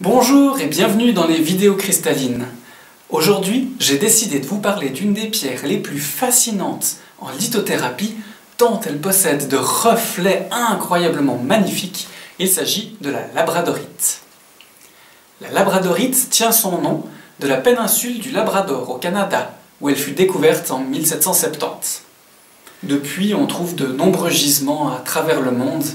Bonjour et bienvenue dans les vidéos cristallines. Aujourd'hui, j'ai décidé de vous parler d'une des pierres les plus fascinantes en lithothérapie, tant elle possède de reflets incroyablement magnifiques. Il s'agit de la labradorite. La labradorite tient son nom de la péninsule du Labrador au Canada, où elle fut découverte en 1770. Depuis, on trouve de nombreux gisements à travers le monde,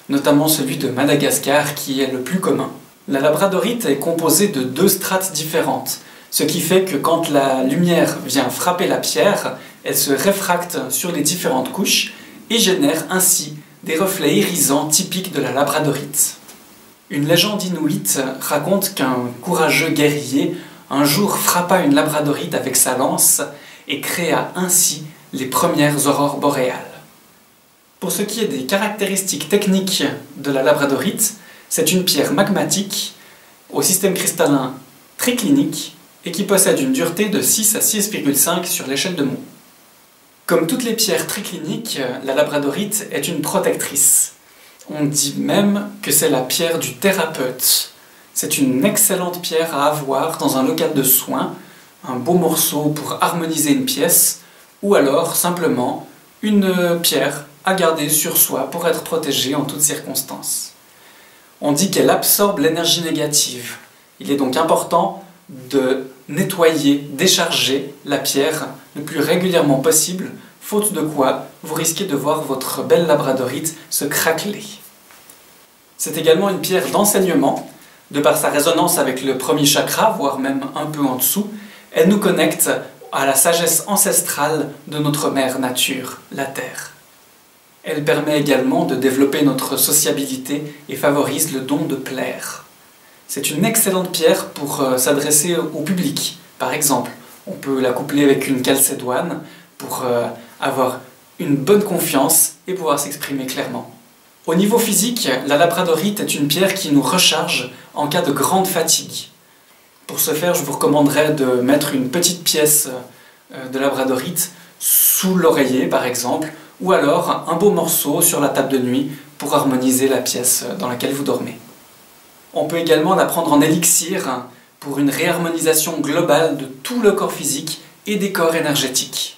notamment celui de Madagascar qui est le plus commun. La labradorite est composée de deux strates différentes, ce qui fait que quand la lumière vient frapper la pierre, elle se réfracte sur les différentes couches et génère ainsi des reflets irisants typiques de la labradorite. Une légende inuite raconte qu'un courageux guerrier un jour frappa une labradorite avec sa lance et créa ainsi les premières aurores boréales. Pour ce qui est des caractéristiques techniques de la labradorite, c'est une pierre magmatique au système cristallin triclinique et qui possède une dureté de 6 à 6,5 sur l'échelle de Mohs. Comme toutes les pierres tricliniques, la labradorite est une protectrice. On dit même que c'est la pierre du thérapeute. C'est une excellente pierre à avoir dans un local de soins, un beau morceau pour harmoniser une pièce, ou alors simplement une pierre à garder sur soi pour être protégée en toutes circonstances. On dit qu'elle absorbe l'énergie négative. Il est donc important de nettoyer, décharger la pierre le plus régulièrement possible, faute de quoi vous risquez de voir votre belle labradorite se craqueler. C'est également une pierre d'enseignement, de par sa résonance avec le premier chakra, voire même un peu en dessous. Elle nous connecte à la sagesse ancestrale de notre mère nature, la Terre. Elle permet également de développer notre sociabilité et favorise le don de plaire. C'est une excellente pierre pour s'adresser au public. Par exemple, on peut la coupler avec une calcédoine pour avoir une bonne confiance et pouvoir s'exprimer clairement. Au niveau physique, la labradorite est une pierre qui nous recharge en cas de grande fatigue. Pour ce faire, je vous recommanderais de mettre une petite pièce de labradorite sous l'oreiller par exemple, ou alors un beau morceau sur la table de nuit pour harmoniser la pièce dans laquelle vous dormez. On peut également la prendre en élixir pour une réharmonisation globale de tout le corps physique et des corps énergétiques.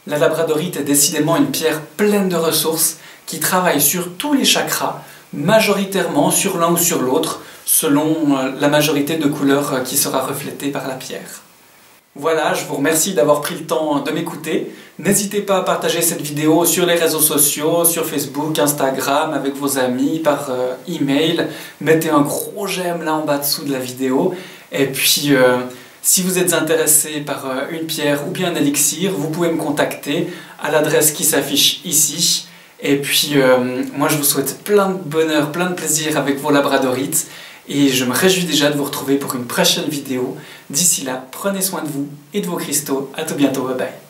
La labradorite est décidément une pierre pleine de ressources qui travaille sur tous les chakras, majoritairement sur l'un ou sur l'autre, selon la majorité de couleurs qui sera reflétée par la pierre. Voilà, je vous remercie d'avoir pris le temps de m'écouter. N'hésitez pas à partager cette vidéo sur les réseaux sociaux, sur Facebook, Instagram, avec vos amis, par email. Mettez un gros j'aime là en bas dessous de la vidéo. Et puis, si vous êtes intéressé par une pierre ou bien un élixir, vous pouvez me contacter à l'adresse qui s'affiche ici. Et puis, moi je vous souhaite plein de bonheur, plein de plaisir avec vos labradorites. Et je me réjouis déjà de vous retrouver pour une prochaine vidéo. D'ici là, prenez soin de vous et de vos cristaux. À tout bientôt, bye bye.